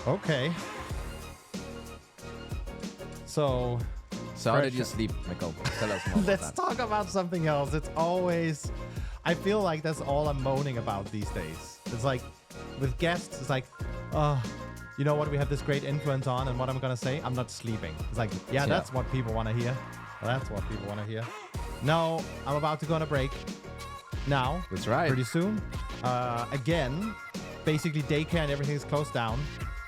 Okay. So how did you sleep, Mikko? Tell us more about let's that. talk about something else. It's always, I feel like that's all I'm moaning about these days. It's like with guests, it's like, oh, you know what? We have this great influence on, and what I'm gonna say, I'm not sleeping. It's like, yeah, that's what people want to hear. That's what people want to hear. No, I'm about to go on a break. Now, That's right. pretty soon. Again, basically daycare and everything is closed down.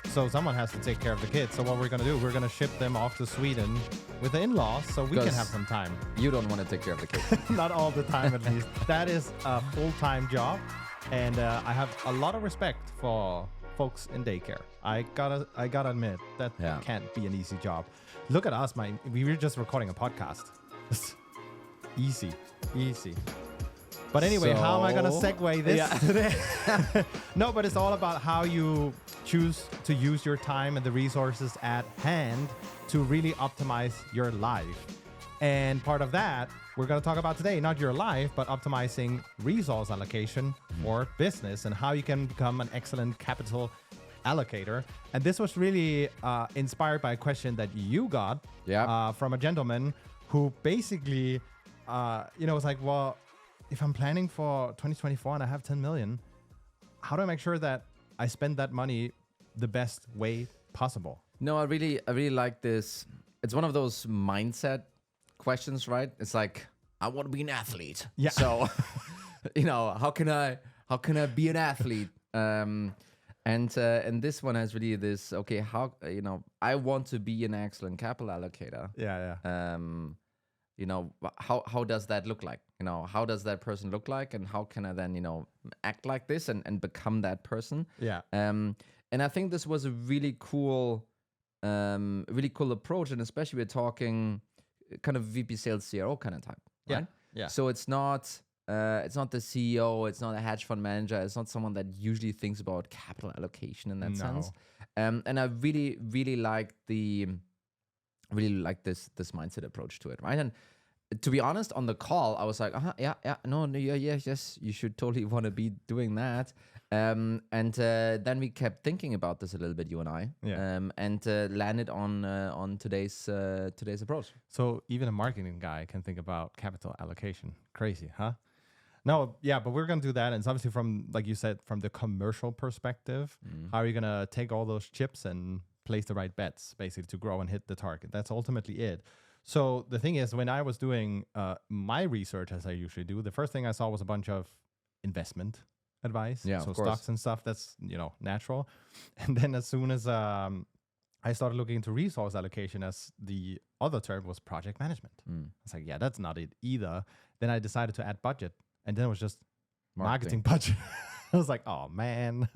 So someone has to take care of the kids. So what we're going to do, we're going to ship them off to Sweden with the in-laws so we can have some time. You don't want to take care of the kids. Not all the time, at least. That is a full-time job. And I have a lot of respect for folks in daycare. I gotta admit, that can't be an easy job. Look at us, we were just recording a podcast. Easy. But anyway, how am I going to segue this today? No, but it's all about how you choose to use your time and the resources at hand to really optimize your life. And part of that, we're going to talk about today, not your life, but optimizing resource allocation for business and how you can become an excellent capital allocator. And this was really inspired by a question that you got from a gentleman who basically, was like, well, if I'm planning for 2024 and I have 10 million, how do I make sure that I spend that money the best way possible? No, I really like this. It's one of those mindset questions, right? It's like, I want to be an athlete. Yeah. So, how can I be an athlete? And this one has really this, okay, how, I want to be an excellent capital allocator. Yeah. How does that look like? How does that person look like? And how can I then, act like this and become that person? Yeah. And I think this was a really cool approach. And especially we're talking kind of VP sales CRO kind of type, right? Yeah. So it's not the CEO, it's not a hedge fund manager, it's not someone that usually thinks about capital allocation in that sense. And I really like this mindset approach to it, right? And to be honest, on the call, I was like, yes, you should totally want to be doing that. And then we kept thinking about this a little bit, you and I, and landed on today's approach. So even a marketing guy can think about capital allocation. Crazy, huh? No, yeah, but we're going to do that. And it's obviously from, like you said, from the commercial perspective, how are you going to take all those chips and place the right bets, basically, to grow and hit the target? That's ultimately it. So the thing is, when I was doing my research, as I usually do, the first thing I saw was a bunch of investment advice. Yeah, so of course. stocks and stuff, that's, natural. And then as soon as I started looking into resource allocation, as the other term was project management. I was like, yeah, that's not it either. Then I decided to add budget. And then it was just marketing budget. I was like, oh, man.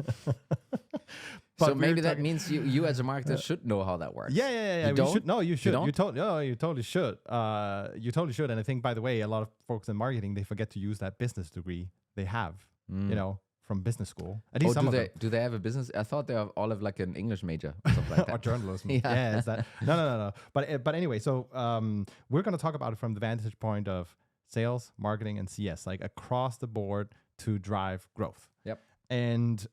So maybe that means you as a marketer should know how that works. Yeah. You don't? Should. No, you should. You don't? You totally should. You totally should. And I think, by the way, a lot of folks in marketing, they forget to use that business degree they have, from business school. At least some of them. Do they have a business? I thought they all have like an English major or something like that. Or journalism. Yeah, it's that. No. But anyway, so we're going to talk about it from the vantage point of sales, marketing, and CS, like across the board to drive growth. Yep. And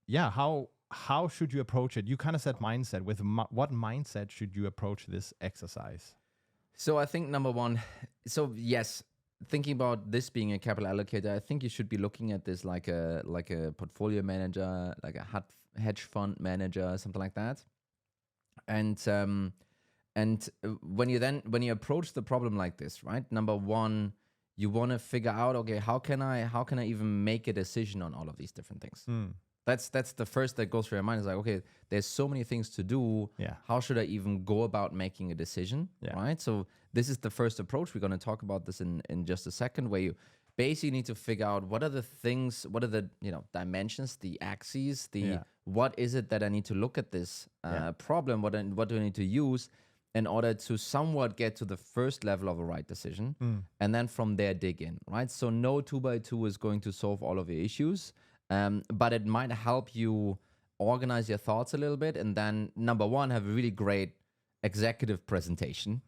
yeah, how should you approach it? You kind of said mindset. With what mindset should you approach this exercise? So I think number one, yes, thinking about this being a capital allocator, I think you should be looking at this like a portfolio manager, like a hedge fund manager, something like that. And when you approach the problem like this, right? Number one, you want to figure out, okay, how can I even make a decision on all of these different things? That's the first that goes through your mind. Is like, okay, there's so many things to do. Yeah. How should I even go about making a decision? Yeah. Right. So this is the first approach. We're going to talk about this in just a second, where you basically need to figure out what are the things, what are the dimensions, the axes, what is it that I need to look at this problem? What do I need to use in order to somewhat get to the first level of a right decision, and then from there dig in, right? So no 2x2 is going to solve all of your issues, but it might help you organize your thoughts a little bit, and then number one, have a really great executive presentation.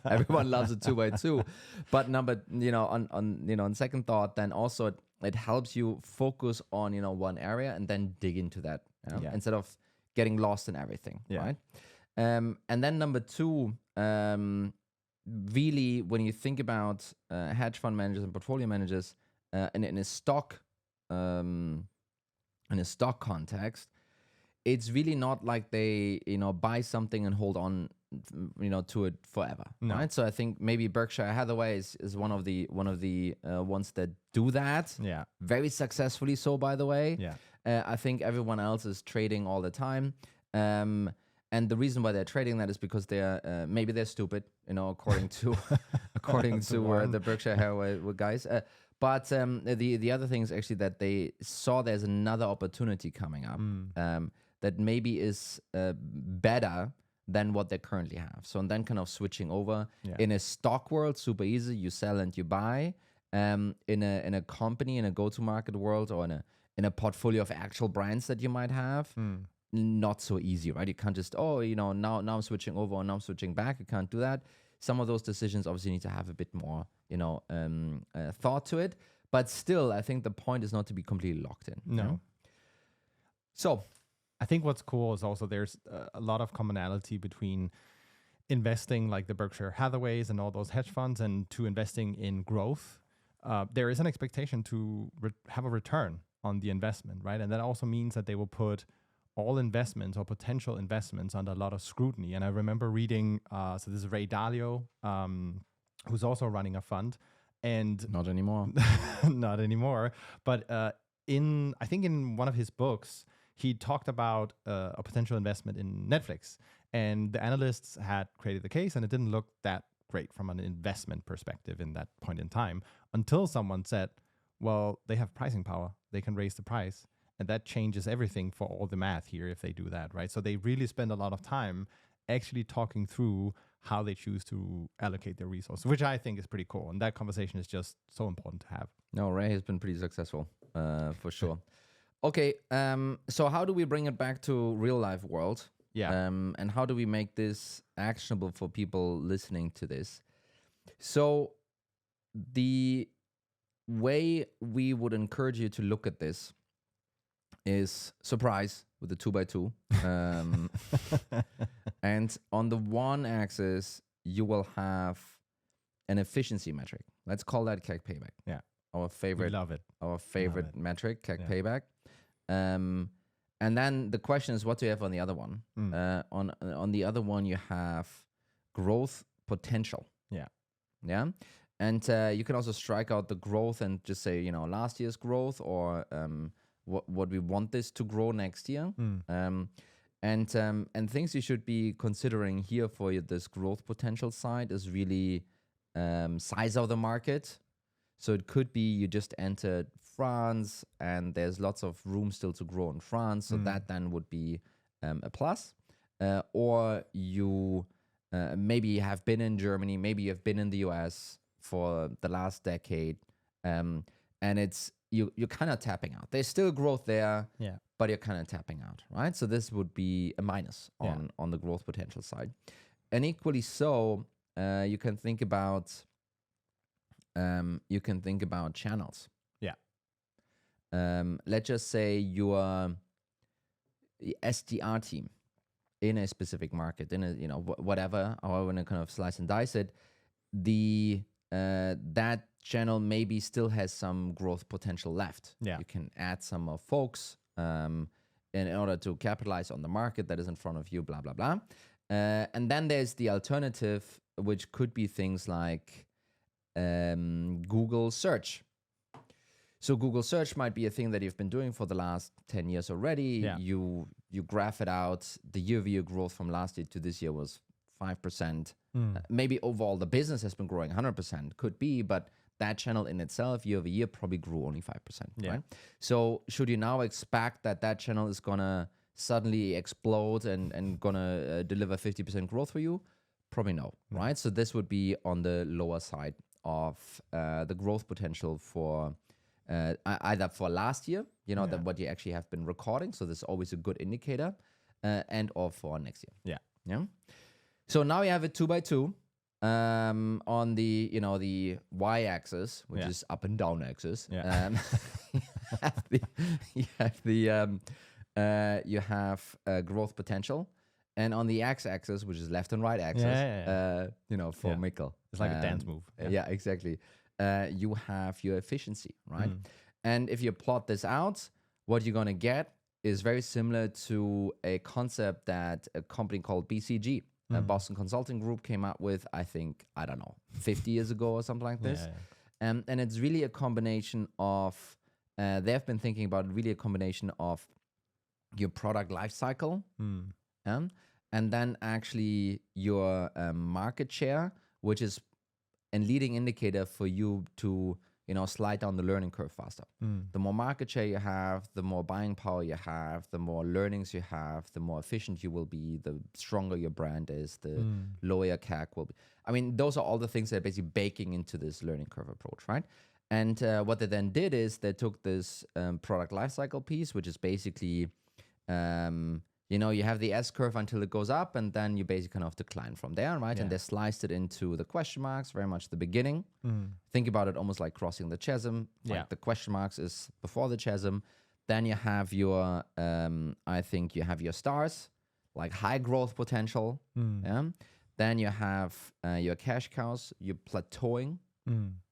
Everyone loves a 2x2, but on second thought, then also it helps you focus on one area and then dig into that instead of getting lost in everything, right? And then number two, really, when you think about hedge fund managers and portfolio managers in a stock context, it's really not like they buy something and hold on to it forever, right? So I think maybe Berkshire Hathaway is one of the ones that do that, very successfully. So by the way, I think everyone else is trading all the time. And the reason why they're trading that is because they're maybe they're stupid, according to the Berkshire Hathaway guys. But the other thing is actually that they saw there's another opportunity coming up that maybe is better than what they currently have. So and then kind of switching over in a stock world, super easy. You sell and you buy. In a company, in a go-to-market world, or in a portfolio of actual brands that you might have. Not so easy, right? You can't just, now I'm switching over, or now I'm switching back. You can't do that. Some of those decisions obviously need to have a bit more, thought to it. But still, I think the point is not to be completely locked in. No. So I think what's cool is also there's a lot of commonality between investing like the Berkshire Hathaways and all those hedge funds and to investing in growth. There is an expectation to have a return on the investment, right? And that also means that they will put all investments or potential investments under a lot of scrutiny. And I remember reading, so this is Ray Dalio, who's also running a fund. And not anymore. Not anymore. But I think in one of his books, he talked about a potential investment in Netflix. And the analysts had created the case, and it didn't look that great from an investment perspective in that point in time, until someone said, well, they have pricing power. They can raise the price. And that changes everything for all the math here if they do that, right? So they really spend a lot of time actually talking through how they choose to allocate their resources, which I think is pretty cool. And that conversation is just so important to have. No, Ray has been pretty successful, for sure. Okay, so how do we bring it back to real life world? Yeah. And how do we make this actionable for people listening to this? So the way we would encourage you to look at this is surprise with the 2x2. And on the one axis, you will have an efficiency metric. Let's call that CAC payback. Yeah. Our favorite. We love it. Our favorite metric, CAC payback. And then the question is, what do you have on the other one? On the other one, you have growth potential. Yeah. Yeah. And you can also strike out the growth and just say, last year's growth, or what we want this to grow next year. And things you should be considering here for this growth potential side is really size of the market. So it could be you just entered France and there's lots of room still to grow in France. So that then would be a plus. Or you maybe have been in Germany, maybe you have been in the US for the last decade. And it's you're kind of tapping out. There's still growth there, but you're kind of tapping out, right? So this would be a minus on the growth potential side. And equally so, you can think about channels. Yeah. Let's just say your SDR team in a specific market, in a whatever, however you want to kind of slice and dice it, that channel maybe still has some growth potential left. Yeah. You can add some more folks in order to capitalize on the market that is in front of you, blah, blah, blah. And then there's the alternative, which could be things like Google search. So Google search might be a thing that you've been doing for the last 10 years already. Yeah. You graph it out. The year-over-year growth from last year to this year was 5%. Maybe overall the business has been growing 100%, could be, but that channel in itself year over year probably grew only 5%, right? So should you now expect that channel is gonna suddenly explode and gonna deliver 50% growth for you? Probably no, right? So this would be on the lower side of the growth potential for either for last year, that what you actually have been recording. So this is always a good indicator, and or for next year. Yeah. So now you have a 2x2 on the the y-axis, which is up and down axis. You have you have growth potential. And on the x-axis, which is left and right axis, for Mikkel. It's like a dance move. Yeah, exactly. You have your efficiency, right? And if you plot this out, what you're going to get is very similar to a concept that a company called BCG, Boston Consulting Group, came up with, I think, 50 years ago or something like this. And it's really a combination of, they've been thinking about really a combination of your product life cycle, and then actually your market share, which is a leading indicator for you to slide down the learning curve faster. The more market share you have, the more buying power you have, the more learnings you have, the more efficient you will be, the stronger your brand is, the lower your CAC will be. I mean, those are all the things that are basically baking into this learning curve approach, right? And what they then did is they took this product lifecycle piece, which is basically, you have the S curve until it goes up, and then you basically kind of decline from there, right? And they sliced it into the question marks, very much the beginning. Think about it almost like crossing the chasm. Like the question marks is before the chasm. Then you have your, I think you have your stars, like high growth potential. Then you have your cash cows, you're plateauing.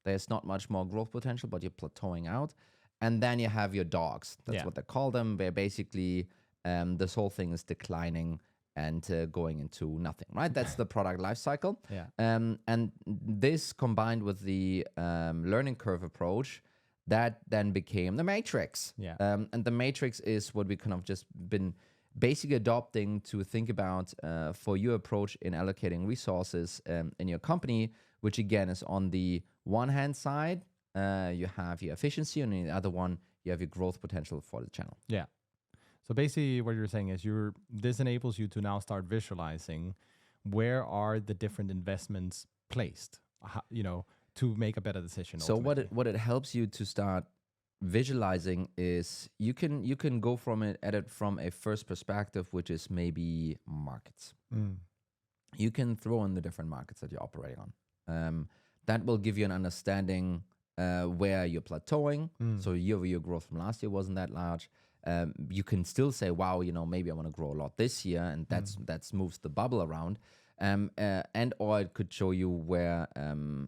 There's not much more growth potential, but you're plateauing out. And then you have your dogs. That's what they call them. They're basically, this whole thing is declining and going into nothing, right? That's the product life cycle. And this combined with the learning curve approach, that then became the matrix. And the matrix is what we kind of just been basically adopting to think about for your approach in allocating resources in your company, which again is on the one hand side, you have your efficiency, and on the other one, you have your growth potential for the channel. So basically what you're saying is this enables you to now start visualizing where are the different investments placed, to make a better decision. So what it helps you to start visualizing is you can go at it from a first perspective, which is maybe markets. You can throw in the different markets that you're operating on. That will give you an understanding where you're plateauing. So year-over-year growth from last year wasn't that large. You can still say, wow, maybe I want to grow a lot this year, and that's moves the bubble around. And or it could show you where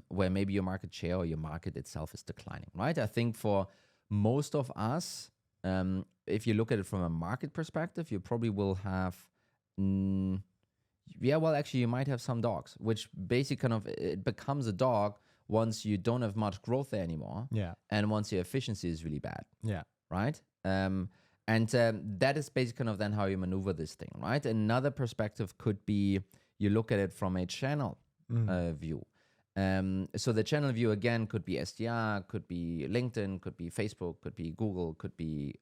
maybe your market share or your market itself is declining, right? I think for most of us, if you look at it from a market perspective, you probably will have, actually you might have some dogs, which basically kind of, it becomes a dog once you don't have much growth there anymore. And once your efficiency is really bad. Right? And that is basically kind of then how you maneuver this thing, right? Another perspective could be you look at it from a channel view. So the channel view, again, could be SDR, could be LinkedIn, could be Facebook, could be Google, could be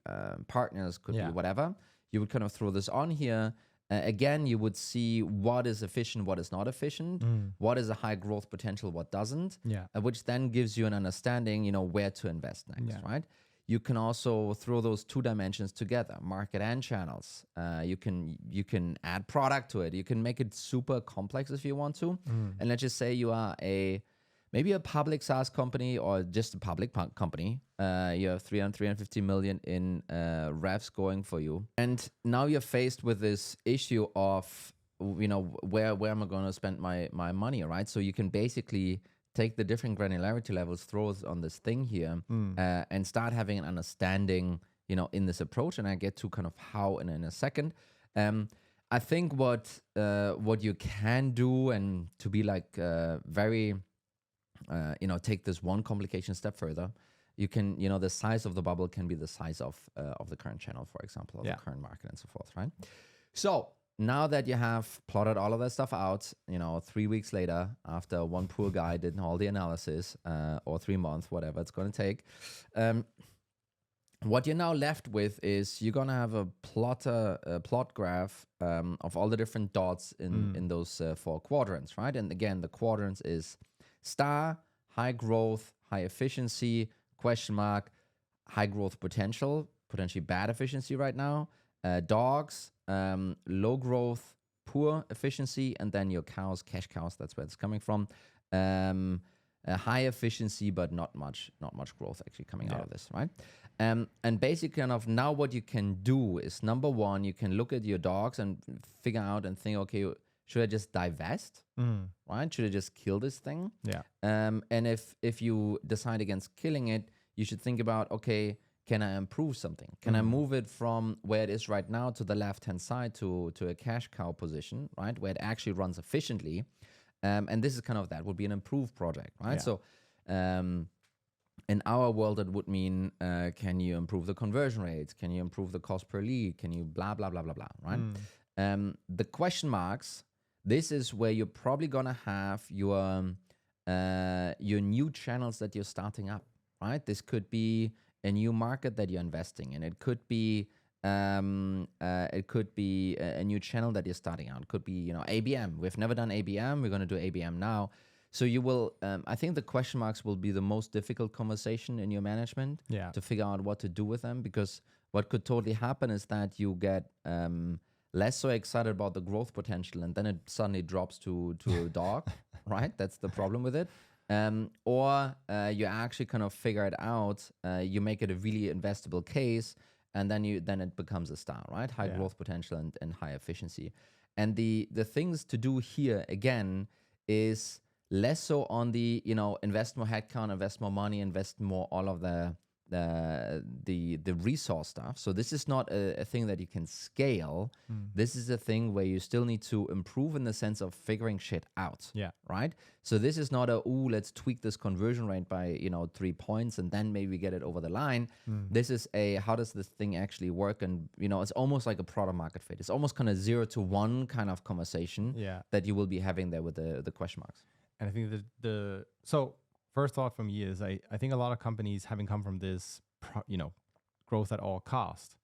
partners, could be whatever. You would kind of throw this on here. Again, you would see what is efficient, what is not efficient, what is a high growth potential, what doesn't, which then gives you an understanding, where to invest next, right? You can also throw those two dimensions together, market and channels. You can add product to it. You can make it super complex if you want to. And let's just say you are maybe a public SaaS company or just a public company. You have 350 million in revs going for you. And now you're faced with this issue of, where am I going to spend my money, right? So you can basically take the different granularity levels, throw it on this thing here, and start having an understanding, in this approach. And I get to kind of how in a second. I think what you can do, and to be like very, take this one complication step further, you can, the size of the bubble can be the size of the current channel, for example, or the current market and so forth, right? So now that you have plotted all of that stuff out, 3 weeks later, after one poor guy did all the analysis, or 3 months, whatever it's going to take, what you're now left with is you're going to have a plot graph of all the different dots in those 4 quadrants, right? And again, the quadrants is star, high growth, high efficiency, question mark, high growth potential, potentially bad efficiency right now, dogs, low growth, poor efficiency, and then your cows, cash cows, that's where it's coming from. high efficiency, but not much growth actually coming out of this, right? And basically, kind of now what you can do is, number one, you can look at your dogs and figure out and think, okay, should I just divest, right? Should I just kill this thing? Yeah. And if you decide against killing it, you should think about, okay, can I improve something? Can I move it from where it is right now to the left-hand side to a cash cow position, right? Where it actually runs efficiently. And this is kind of, that would be an improved project, right? Yeah. So in our world, it would mean, can you improve the conversion rates? Can you improve the cost per lead? Can you blah, blah, blah, blah, blah, right? The question marks, this is where you're probably going to have your new channels that you're starting up, right? This could be a new market that you're investing in. It could be a new channel that you're starting out. It could be, ABM. We've never done ABM. We're going to do ABM now. So you will, I think the question marks will be the most difficult conversation in your management to figure out what to do with them, because what could totally happen is that you get less so excited about the growth potential, and then it suddenly drops to a dog, right? That's the problem with it. Or you actually kind of figure it out, you make it a really investable case, and then it becomes a star, right? High growth potential and high efficiency. And the things to do here, again, is less so on the, invest more headcount, invest more money, invest more all of the resource stuff. So this is not a thing that you can scale. This is a thing where you still need to improve in the sense of figuring shit out. Yeah. Right? So this is not let's tweak this conversion rate by, 3 points and then maybe get it over the line. This is how does this thing actually work? And, it's almost like a product market fit. It's almost kind of 0 to 1 kind of conversation that you will be having there with the question marks. And I think so first thought from me is I think a lot of companies, having come from this, growth at all cost,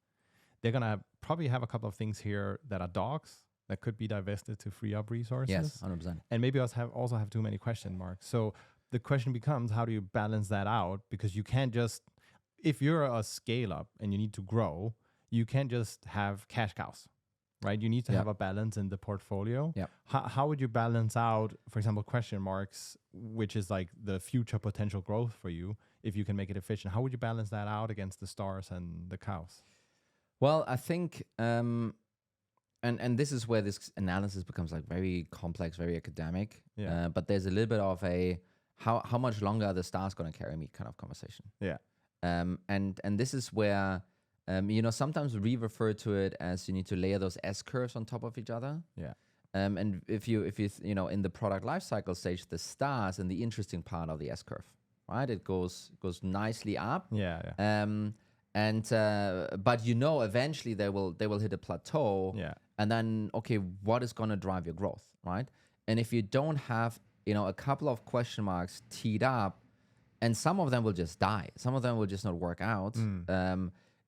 they're going to probably have a couple of things here that are dogs that could be divested to free up resources. Yes, 100%. And maybe also have too many question marks. So the question becomes, how do you balance that out? Because you can't just, if you're a scale up and you need to grow, you can't just have cash cows. Right, you need to have a balance in the portfolio. Yeah. How would you balance out, for example, question marks, which is like the future potential growth for you, if you can make it efficient? How would you balance that out against the stars and the cows? Well, I think, and this is where this analysis becomes like very complex, very academic. Yeah. But there's a little bit of a how much longer are the stars going to carry me kind of conversation. Yeah. And this is where. Sometimes we refer to it as you need to layer those S-curves on top of each other. Yeah. And if you in the product lifecycle stage, the stars and the interesting part of the S-curve, right? It goes nicely up. Yeah. But eventually they will hit a plateau. Yeah. And then what is going to drive your growth, right? And if you don't have a couple of question marks teed up, and some of them will just die, some of them will just not work out.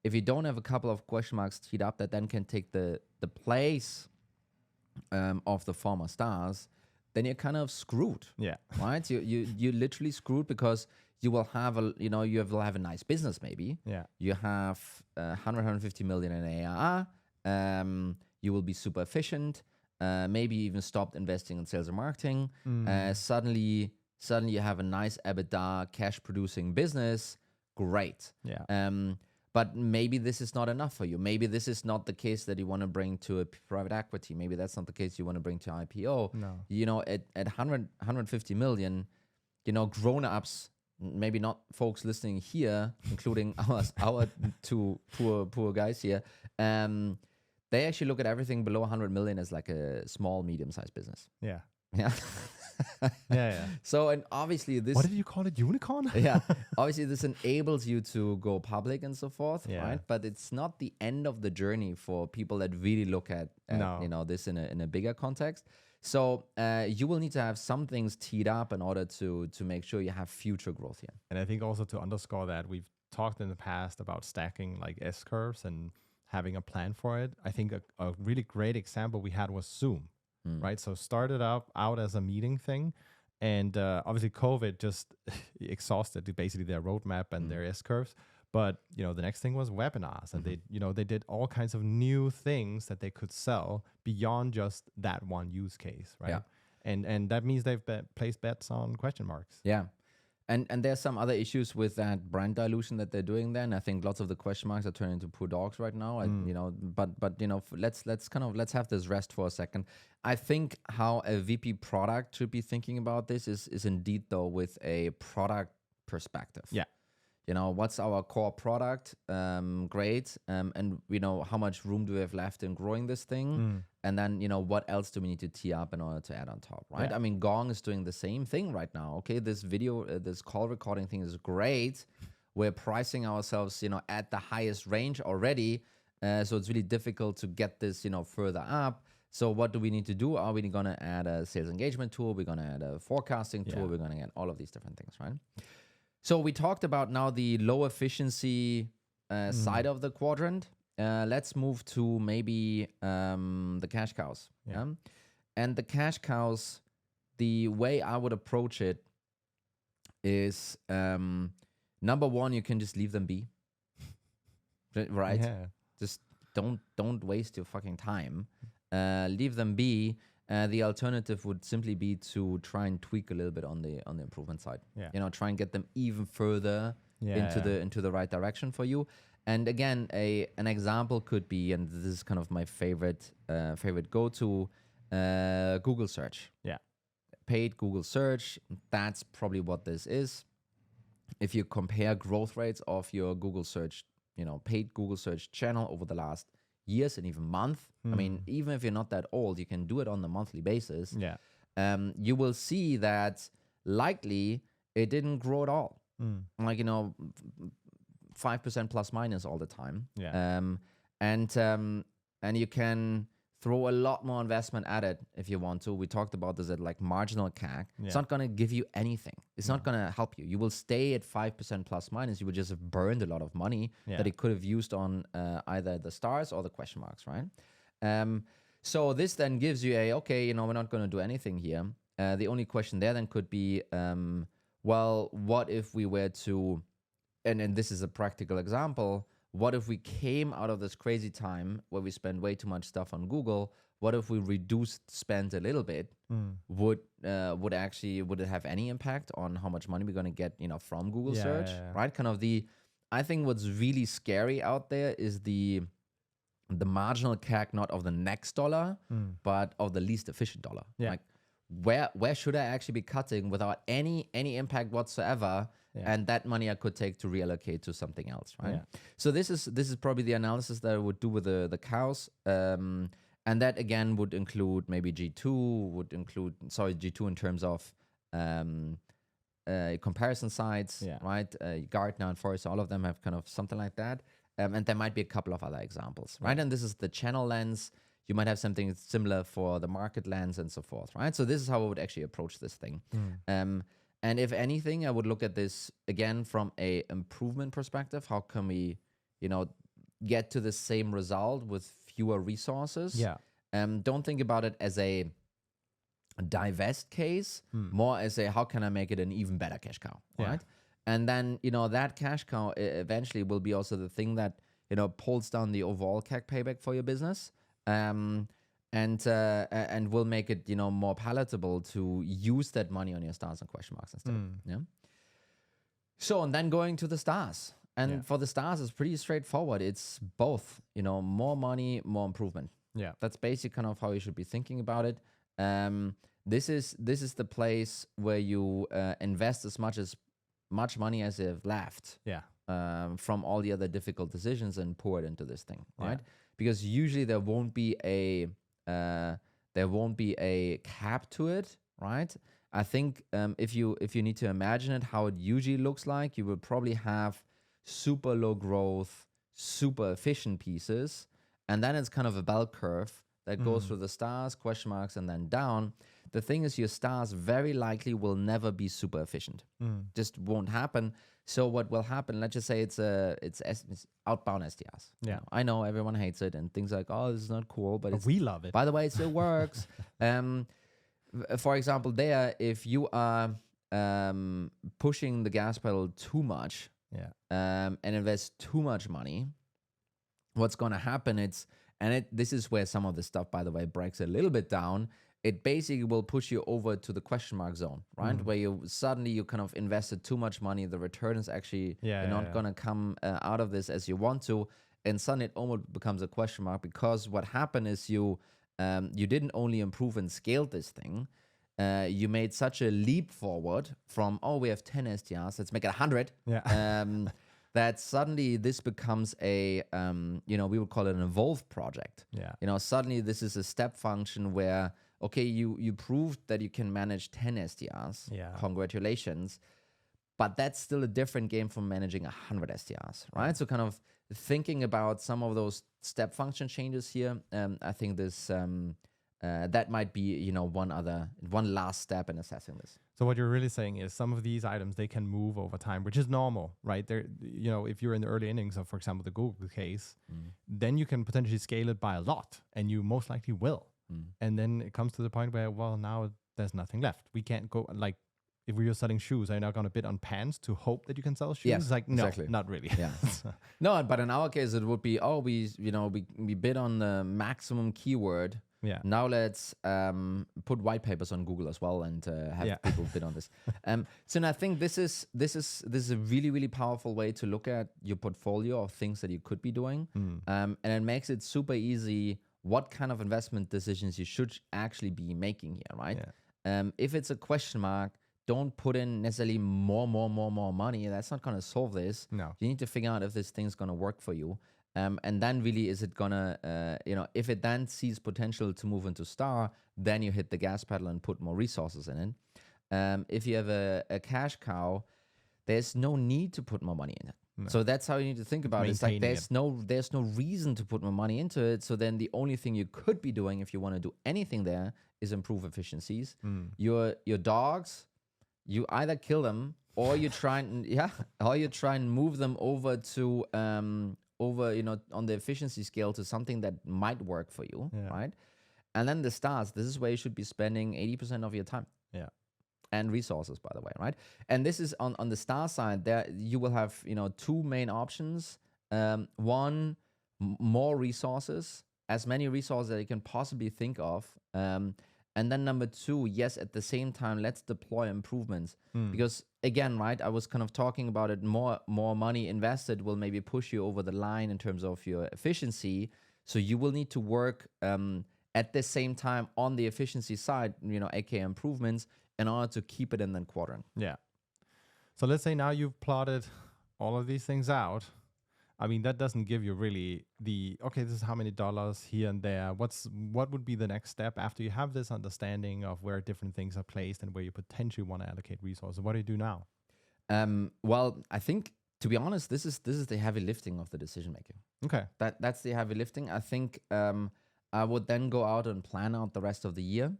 If you don't have a couple of question marks teed up that then can take the place of the former stars, then you're kind of screwed. Yeah. Right? You literally screwed, because you will have you will have a nice business maybe. Yeah. You have 150 million in ARR. You will be super efficient. Maybe even stopped investing in sales and marketing. Suddenly you have a nice EBITDA cash producing business. Great. Yeah. But maybe this is not enough for you. Maybe this is not the case that you want to bring to a private equity. Maybe that's not the case you want to bring to IPO. No. At 150 million, grown-ups, maybe not folks listening here, including our two poor guys here, they actually look at everything below 100 million as like a small, medium-sized business. Yeah. Yeah. Yeah. So, and obviously this... What did you call it? Unicorn? Yeah. Obviously this enables you to go public and so forth, right? But it's not the end of the journey for people that really look at this in a bigger context. So you will need to have some things teed up in order to make sure you have future growth here. And I think also to underscore that, we've talked in the past about stacking like S-curves and having a plan for it. I think a really great example we had was Zoom. Right, so started out as a meeting thing, and obviously COVID just exhausted basically their roadmap and their S-curves. But the next thing was webinars, and they did all kinds of new things that they could sell beyond just that one use case, right? Yeah. And that means they've placed bets on question marks. Yeah. And there's some other issues with that brand dilution that they're doing there, and I think lots of the question marks are turning into poor dogs right now. Let's have this rest for a second. I think how a VP product should be thinking about this is indeed though with a product perspective. Yeah. What's our core product? Great. And how much room do we have left in growing this thing? And then, what else do we need to tee up in order to add on top, right? Yeah. I mean, Gong is doing the same thing right now. Okay, this video, this call recording thing is great. We're pricing ourselves, at the highest range already. So it's really difficult to get this, further up. So what do we need to do? Are we going to add a sales engagement tool? We're going to add a forecasting tool. We're going to get all of these different things, right? So we talked about now the low efficiency side of the quadrant. Let's move to maybe the cash cows. Yeah. And the cash cows, the way I would approach it is number one, you can just leave them be. Right? Yeah. Just don't waste your fucking time. Leave them be. The alternative would simply be to try and tweak a little bit on the improvement side. Yeah. Try and get them even further into the right direction for you. And again, an example could be, and this is kind of my favorite go-to, Google search. Yeah. Paid Google search. That's probably what this is. If you compare growth rates of your Google search, paid Google search channel over the last years and even month. I mean, even if you're not that old, you can do it on a monthly basis. Yeah. You will see that likely it didn't grow at all. 5% plus minus all the time. Yeah. And you can throw a lot more investment at it if you want to. We talked about this at like marginal CAC. Yeah. It's not going to give you anything. It's not going to help you. You will stay at 5% plus minus. You would just have burned a lot of money that it could have used on either the stars or the question marks, right? So this then gives you we're not going to do anything here. The only question there then could be, well, what if we were to, and this is a practical example, what if we came out of this crazy time where we spend way too much stuff on Google? What if we reduced spend a little bit? Would it have any impact on how much money we're going to get, from Google search, right? I think what's really scary out there is the marginal CAC, not of the next dollar, but of the least efficient dollar. Yeah. Like where should I actually be cutting without any impact whatsoever? Yeah. And that money I could take to reallocate to something else, right? Yeah. So this is probably the analysis that I would do with the cows. And that again would include maybe G2 in terms of comparison sites, right? Gartner and Forrester, all of them have kind of something like that. And there might be a couple of other examples, right? And this is the channel lens. You might have something similar for the market lens and so forth, right? So this is how I would actually approach this thing. And if anything, I would look at this again from a improvement perspective. How can we, get to the same result with fewer resources? Yeah. Don't think about it as a divest case, more as a how can I make it an even better cash cow, right? And then, that cash cow eventually will be also the thing that, pulls down the overall CAC payback for your business. And will make it, more palatable to use that money on your stars and question marks instead. Yeah. So, and then going to the stars. And for the stars, it's pretty straightforward. It's both, more money, more improvement. Yeah. That's basically kind of how you should be thinking about it. This is the place where you invest as much money as you have left. Yeah. From all the other difficult decisions and pour it into this thing, right? Because usually there won't be a cap to it, right? I think if you need to imagine it, how it usually looks like, you will probably have super low growth, super efficient pieces, and then it's kind of a bell curve that goes through the stars, question marks, and then down. The thing is, your stars very likely will never be super efficient. Just won't happen. So what will happen? Let's just say it's outbound SDRs. Yeah, I know everyone hates it and things like, oh, this is not cool, but we love it. By the way, it still works. For example, if you are pushing the gas pedal too much, and invest too much money, what's going to happen? This is where some of the stuff, by the way, breaks a little bit down. it basically will push you over to the question mark zone, right? Where you kind of invested too much money. The return is actually not going to come out of this as you want to. And suddenly it almost becomes a question mark, because what happened is you didn't only improve and scale this thing, you made such a leap forward from, we have 10 SDRs, let's make it 100. That suddenly this becomes a, we would call it an evolved project. Suddenly this is a step function where, okay, you proved that you can manage 10 SDRs. Congratulations. But that's still a different game from managing 100 SDRs, right? So kind of thinking about some of those step function changes here, I think this that might be, one last step in assessing this. So what you're really saying is some of these items, they can move over time, which is normal, right? There, if you're in the early innings of, for example, the Google case, then you can potentially scale it by a lot, and you most likely will. And then it comes to the point where, well, now there's nothing left. We can't go, like, if we were selling shoes, are you not going to bid on pants to hope that you can sell shoes? Yes, like, no, exactly. Not really. No, but in our case, it would be, we bid on the maximum keyword. Now let's put white papers on Google as well and have people bid on this. So I think this is a really, really powerful way to look at your portfolio of things that you could be doing, and it makes it super easy what kind of investment decisions you should actually be making here, right? If it's a question mark, don't put in necessarily more money. That's not going to solve this. No. You need to figure out if this thing's going to work for you. And then really, is it gonna, if it then sees potential to move into star, then you hit the gas pedal and put more resources in it. If you have a cash cow, there's no need to put more money in it. No. So that's how you need to think about it. It's like there's no reason to put more money into it. So then the only thing you could be doing if you want to do anything there is improve efficiencies. Your dogs, you either kill them or you try and move them over to on the efficiency scale to something that might work for you, right? And then the stars, this is where you should be spending 80% of your time. And resources, by the way, right? And this is on the star side, there you will have, two main options. One, more resources, as many resources that you can possibly think of. And then number two, yes, at the same time, let's deploy improvements. Because again, right, I was kind of talking about it, more money invested will maybe push you over the line in terms of your efficiency. So you will need to work at the same time on the efficiency side, aka improvements, in order to keep it in that quadrant. So let's say now you've plotted all of these things out. I mean, that doesn't give you really this is how many dollars here and there. What would be the next step after you have this understanding of where different things are placed and where you potentially want to allocate resources? What do you do now? Well, I think, to be honest, this is the heavy lifting of the decision making. Okay. That's the heavy lifting. I think I would then go out and plan out the rest of the year.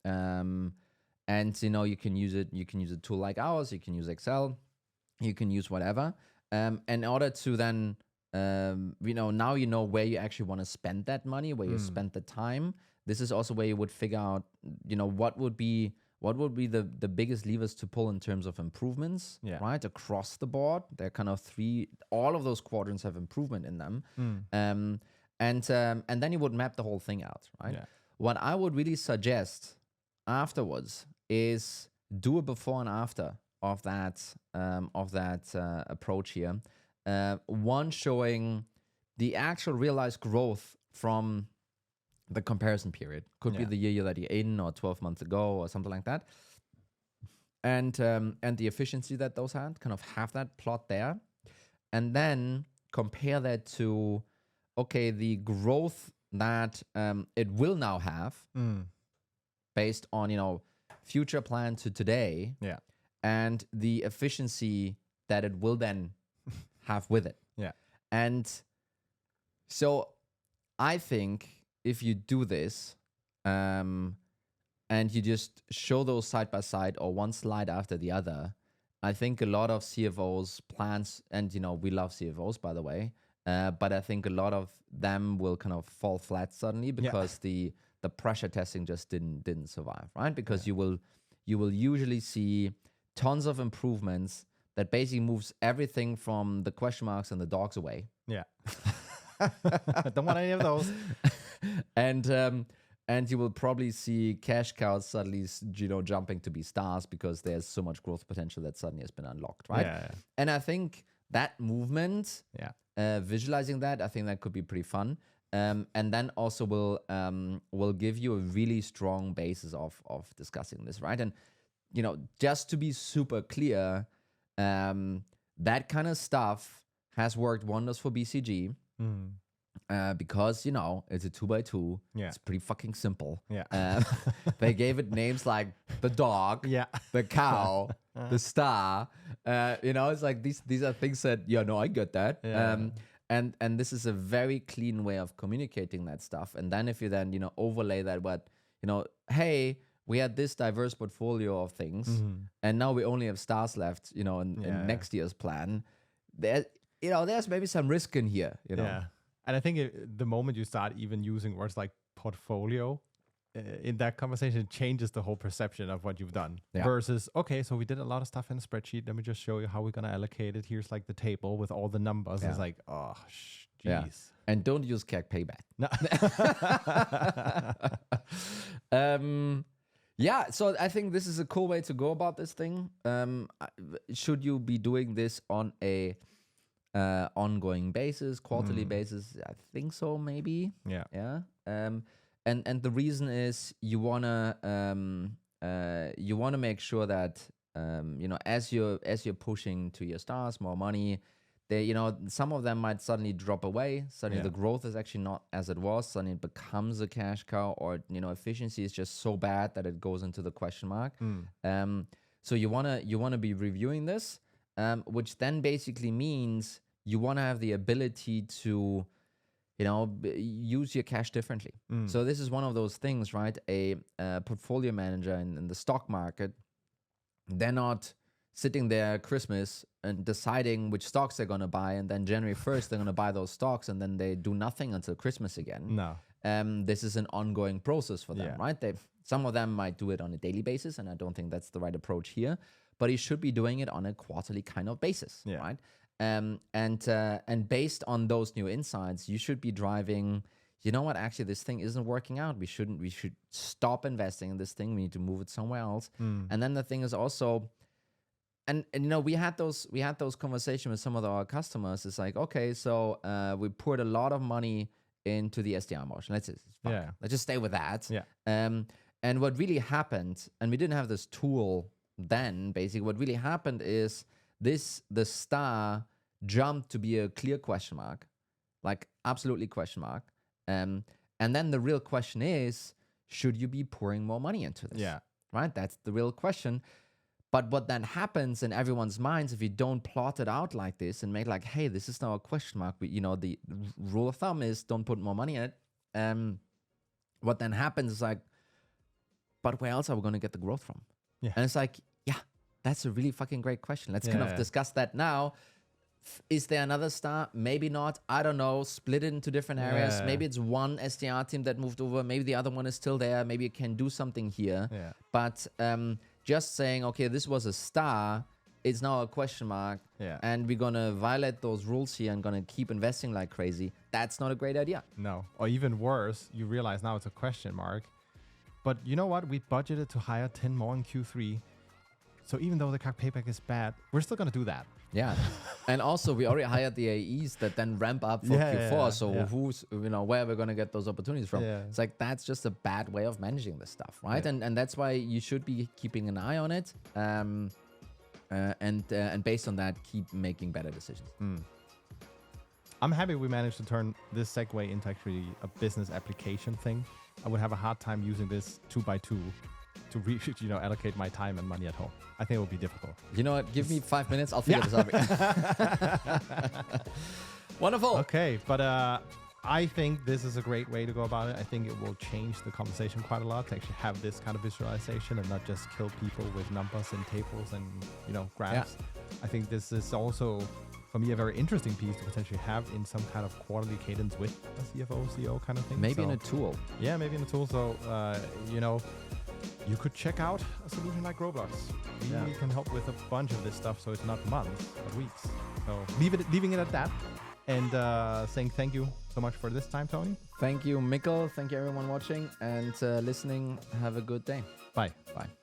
And you can use it. You can use a tool like ours. You can use Excel. You can use whatever. In order to then, now you know where you actually want to spend that money, where you spend the time. This is also where you would figure out, what would be the biggest levers to pull in terms of improvements, right? Across the board. There are kind of all of those quadrants have improvement in them. And then you would map the whole thing out, right? What I would really suggest afterwards is do a before and after of that approach here. One showing the actual realized growth from the comparison period. Could be the year that you're in, or 12 months ago, or something like that. And the efficiency that those had, kind of have that plot there. And then compare that to, okay, the growth that it will now have based on, future plan to today. And the efficiency that it will then have with it. And so I think if you do this, and you just show those side by side or one slide after the other, I think a lot of CFOs plans, and we love CFOs, by the way, but I think a lot of them will kind of fall flat suddenly because the pressure testing just didn't survive, right? Because you will usually see tons of improvements that basically moves everything from the question marks and the dogs away. Don't want any of those. And And you will probably see cash cows suddenly, jumping to be stars because there's so much growth potential that suddenly has been unlocked, right? Yeah. And I think that movement, Yeah. visualizing that, I think that could be pretty fun. And then also will give you a really strong basis of discussing this, right? And just to be super clear, that kind of stuff has worked wonders for BCG. Because it's a 2x2. Yeah. It's pretty fucking simple. Yeah. They gave it names like the dog, the cow, the star. It's like these are things that I get that. Yeah. And this is a very clean way of communicating that stuff. And then if you then overlay that hey, we had this diverse portfolio of things, and now we only have stars left, in next year's plan. There's maybe some risk in here, Yeah. And I think the moment you start even using words like portfolio in that conversation, it changes the whole perception of what you've done. Versus, okay, so we did a lot of stuff in a spreadsheet. Let me just show you how we're going to allocate it. Here's like the table with all the numbers. It's like, oh, jeez. Yeah. And don't use CAC payback. No. So I think this is a cool way to go about this thing. Should you be doing this on a ongoing basis, quarterly basis? I think so, maybe. Yeah. And the reason is you wanna make sure that as you're pushing to your stars more money, some of them might suddenly drop away. Suddenly the growth is actually not as it was. Suddenly it becomes a cash cow, or efficiency is just so bad that it goes into the question mark. So you wanna be reviewing this, which then basically means you want to have the ability to use your cash differently. So this is one of those things, right? A portfolio manager in the stock market, they're not sitting there at Christmas and deciding which stocks they're going to buy, and then January 1st they're going to buy those stocks, and then they do nothing until Christmas again. No. This is an ongoing process for them, right? Some of them might do it on a daily basis, and I don't think that's the right approach here, but you should be doing it on a quarterly kind of basis, right? And based on those new insights, you should be driving, actually this thing isn't working out. We should stop investing in this thing. We need to move it somewhere else. And then the thing is also, and we had those conversations with some of our customers. It's like, okay, so we poured a lot of money into the SDR motion. Let's just stay with that. And what really happened, and we didn't have this tool then, basically what really happened is the star jumped to be a clear question mark, like absolutely question mark. And then the real question is, should you be pouring more money into this? Right? That's the real question. But what then happens in everyone's minds, if you don't plot it out like this and make like, hey, this is now a question mark, the rule of thumb is don't put more money in it. What then happens is like, but where else are we going to get the growth from? And it's like, that's a really fucking great question. Let's kind of discuss that now. Is there another star? Maybe not. I don't know. Split it into different areas. Maybe it's one SDR team that moved over. Maybe the other one is still there. Maybe you can do something here. But just saying, okay, this was a star, it's now a question mark, and we're going to violate those rules here and going to keep investing like crazy. That's not a great idea. No. Or even worse, you realize now it's a question mark. But you know what? We budgeted to hire 10 more in Q3. So even though the CAC payback is bad, we're still going to do that. Yeah. And also we already hired the AEs that then ramp up for Q4. So who's, where are we going to get those opportunities from? It's like, that's just a bad way of managing this stuff, right? And that's why you should be keeping an eye on it. And based on that, keep making better decisions. I'm happy we managed to turn this segue into actually a business application thing. I would have a hard time using this 2x2 to allocate my time and money at home. I think it would be difficult. You know what? Give me 5 minutes. I'll figure this out. Wonderful. Okay, but I think this is a great way to go about it. I think it will change the conversation quite a lot to actually have this kind of visualization and not just kill people with numbers and tables and graphs. I think this is also, for me, a very interesting piece to potentially have in some kind of quarterly cadence with a CFO, CEO kind of thing. Maybe in a tool. Yeah, maybe in a tool. So, you could check out a solution like Roblox. We can help with a bunch of this stuff, so it's not months, but weeks. So leaving it at that, and saying thank you so much for this time, Tony. Thank you, Mikkel. Thank you, everyone watching and listening. Have a good day. Bye. Bye.